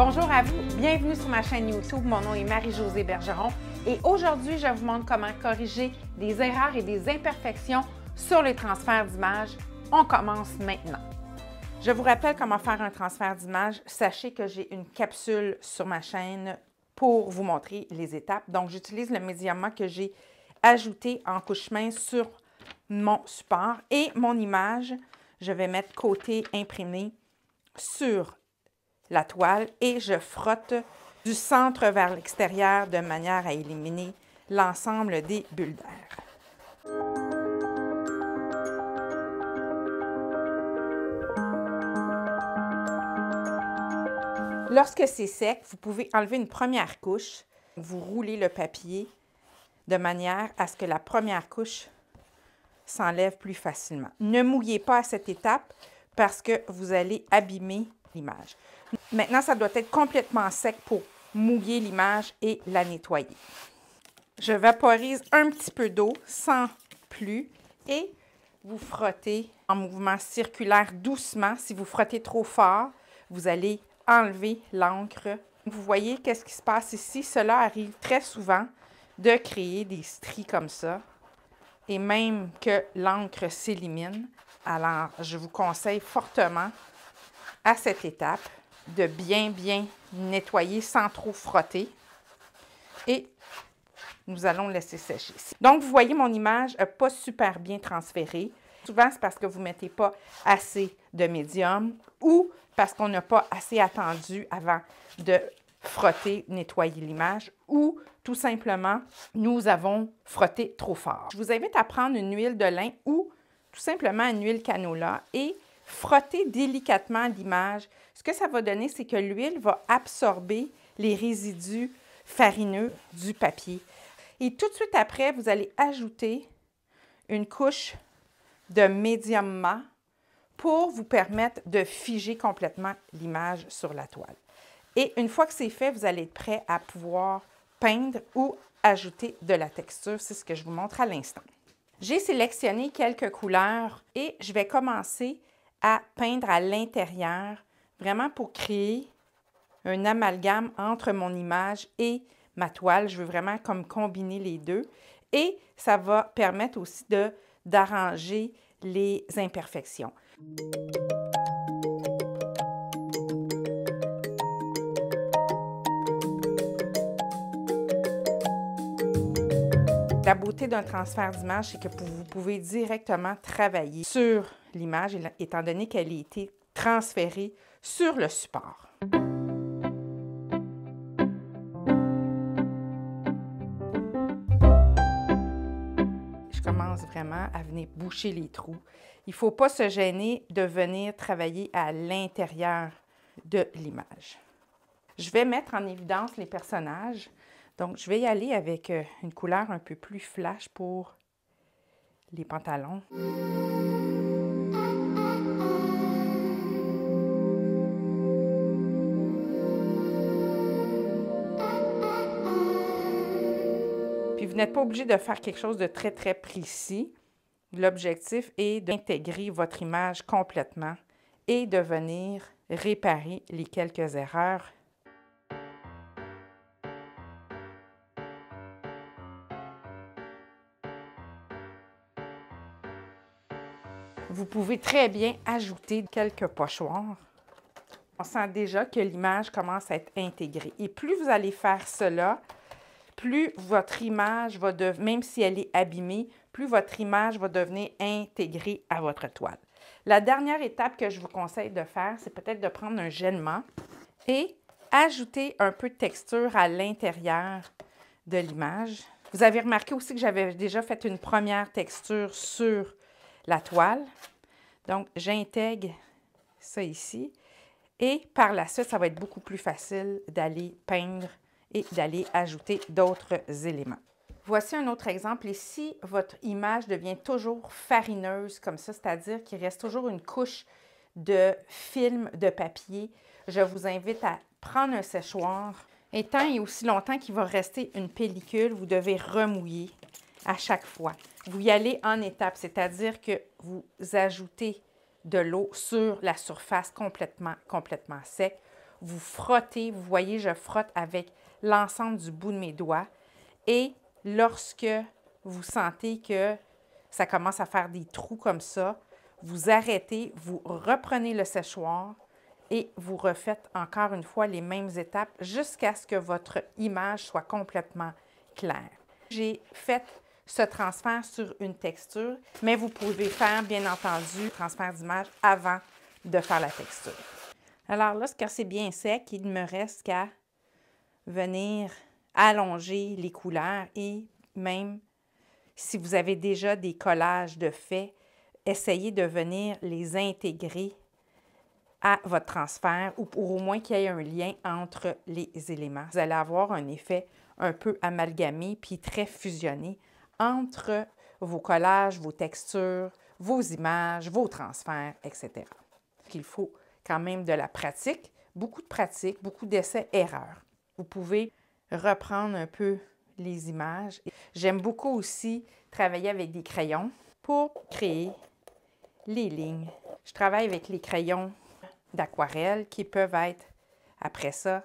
Bonjour à vous, bienvenue sur ma chaîne YouTube. Mon nom est Marie-Josée Bergeron et aujourd'hui, je vous montre comment corriger des erreurs et des imperfections sur les transferts d'images. On commence maintenant. Je vous rappelle comment faire un transfert d'image. Sachez que j'ai une capsule sur ma chaîne pour vous montrer les étapes. Donc, j'utilise le médium que j'ai ajouté en couche mince sur mon support et mon image, je vais mettre côté imprimé sur la toile et je frotte du centre vers l'extérieur de manière à éliminer l'ensemble des bulles d'air. Lorsque c'est sec, vous pouvez enlever une première couche. Vous roulez le papier de manière à ce que la première couche s'enlève plus facilement. Ne mouillez pas à cette étape parce que vous allez abîmer l'image. Maintenant, ça doit être complètement sec pour mouiller l'image et la nettoyer. Je vaporise un petit peu d'eau sans plus et vous frottez en mouvement circulaire doucement. Si vous frottez trop fort, vous allez enlever l'encre. Vous voyez qu'est-ce qui se passe ici? Cela arrive très souvent de créer des stries comme ça et même que l'encre s'élimine. Alors, je vous conseille fortement à cette étape de bien nettoyer sans trop frotter et nous allons laisser sécher. Donc, vous voyez, mon image n'a pas super bien transféré. Souvent, c'est parce que vous ne mettez pas assez de médium ou parce qu'on n'a pas assez attendu avant de frotter, nettoyer l'image ou tout simplement, nous avons frotté trop fort. Je vous invite à prendre une huile de lin ou tout simplement une huile canola et frotter délicatement l'image. Ce que ça va donner, c'est que l'huile va absorber les résidus farineux du papier. Et tout de suite après, vous allez ajouter une couche de médium mat pour vous permettre de figer complètement l'image sur la toile. Et une fois que c'est fait, vous allez être prêt à pouvoir peindre ou ajouter de la texture. C'est ce que je vous montre à l'instant. J'ai sélectionné quelques couleurs et je vais commencer à peindre à l'intérieur, vraiment pour créer un amalgame entre mon image et ma toile. Je veux vraiment comme combiner les deux et ça va permettre aussi d'arranger les imperfections. La beauté d'un transfert d'image, c'est que vous pouvez directement travailler sur l'image, étant donné qu'elle a été transférée sur le support. Je commence vraiment à venir boucher les trous. Il ne faut pas se gêner de venir travailler à l'intérieur de l'image. Je vais mettre en évidence les personnages. Donc, je vais y aller avec une couleur un peu plus flash pour les pantalons. Puis, vous n'êtes pas obligé de faire quelque chose de très précis. L'objectif est d'intégrer votre image complètement et de venir réparer les quelques erreurs. Vous pouvez très bien ajouter quelques pochoirs. On sent déjà que l'image commence à être intégrée. Et plus vous allez faire cela, plus votre image va devenir, même si elle est abîmée, plus votre image va devenir intégrée à votre toile. La dernière étape que je vous conseille de faire, c'est peut-être de prendre un gènement et ajouter un peu de texture à l'intérieur de l'image. Vous avez remarqué aussi que j'avais déjà fait une première texture sur la toile. Donc, j'intègre ça ici. Et par la suite, ça va être beaucoup plus facile d'aller peindre et d'aller ajouter d'autres éléments. Voici un autre exemple. Ici, votre image devient toujours farineuse comme ça, c'est-à-dire qu'il reste toujours une couche de film de papier. Je vous invite à prendre un séchoir. Et tant et aussi longtemps qu'il va rester une pellicule, vous devez remouiller à chaque fois. Vous y allez en étapes, c'est-à-dire que vous ajoutez de l'eau sur la surface complètement sec. vous frottez. Vous voyez, je frotte avec l'ensemble du bout de mes doigts. Et lorsque vous sentez que ça commence à faire des trous comme ça, vous arrêtez, vous reprenez le séchoir et vous refaites encore une fois les mêmes étapes jusqu'à ce que votre image soit complètement claire. J'ai fait ce transfert sur une texture, mais vous pouvez faire, bien entendu, le transfert d'image avant de faire la texture. Alors là, quand c'est bien sec, il ne me reste qu'à venir allonger les couleurs et même si vous avez déjà des collages de faits, essayez de venir les intégrer à votre transfert ou pour au moins qu'il y ait un lien entre les éléments. Vous allez avoir un effet un peu amalgamé puis très fusionné entre vos collages, vos textures, vos images, vos transferts, etc. Il faut quand même de la pratique, beaucoup de pratique, beaucoup d'essais-erreurs. Vous pouvez reprendre un peu les images. J'aime beaucoup aussi travailler avec des crayons pour créer les lignes. Je travaille avec les crayons d'aquarelle qui peuvent être, après ça,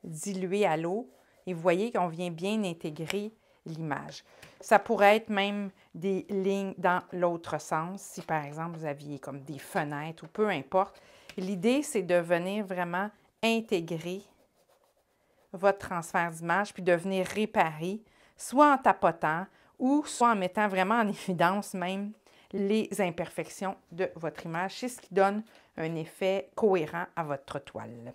dilués à l'eau. Et vous voyez qu'on vient bien intégrer l'image. Ça pourrait être même des lignes dans l'autre sens, si par exemple vous aviez comme des fenêtres ou peu importe. L'idée, c'est de venir vraiment intégrer votre transfert d'image puis de venir réparer, soit en tapotant ou soit en mettant vraiment en évidence même les imperfections de votre image. C'est ce qui donne un effet cohérent à votre toile.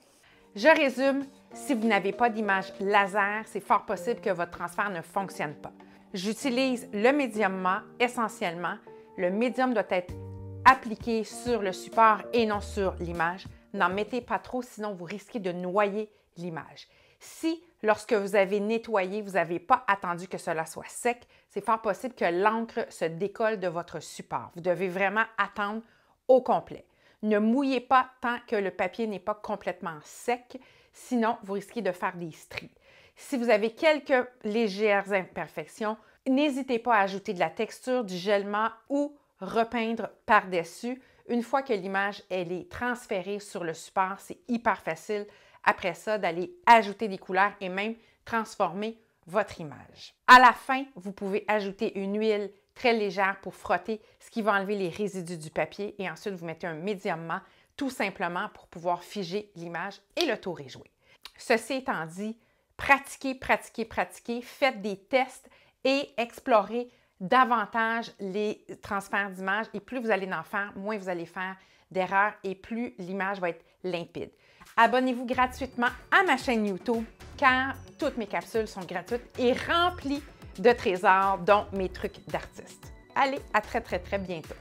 Je résume, si vous n'avez pas d'image laser, c'est fort possible que votre transfert ne fonctionne pas. J'utilise le médium mat essentiellement. Le médium doit être appliqué sur le support et non sur l'image. N'en mettez pas trop, sinon vous risquez de noyer l'image. Si, lorsque vous avez nettoyé, vous n'avez pas attendu que cela soit sec, c'est fort possible que l'encre se décolle de votre support. Vous devez vraiment attendre au complet. Ne mouillez pas tant que le papier n'est pas complètement sec, sinon vous risquez de faire des stries. Si vous avez quelques légères imperfections, n'hésitez pas à ajouter de la texture, du gel mat ou repeindre par-dessus. Une fois que l'image est transférée sur le support, c'est hyper facile après ça d'aller ajouter des couleurs et même transformer votre image. À la fin, vous pouvez ajouter une huile très légère pour frotter, ce qui va enlever les résidus du papier et ensuite vous mettez un médium mat tout simplement pour pouvoir figer l'image et le tour est joué. Ceci étant dit, pratiquez, pratiquez, pratiquez, faites des tests et explorez davantage les transferts d'images et plus vous allez en faire, moins vous allez faire d'erreurs et plus l'image va être limpide. Abonnez-vous gratuitement à ma chaîne YouTube car toutes mes capsules sont gratuites et remplies de trésors, dont mes trucs d'artiste. Allez, à très, très, très bientôt.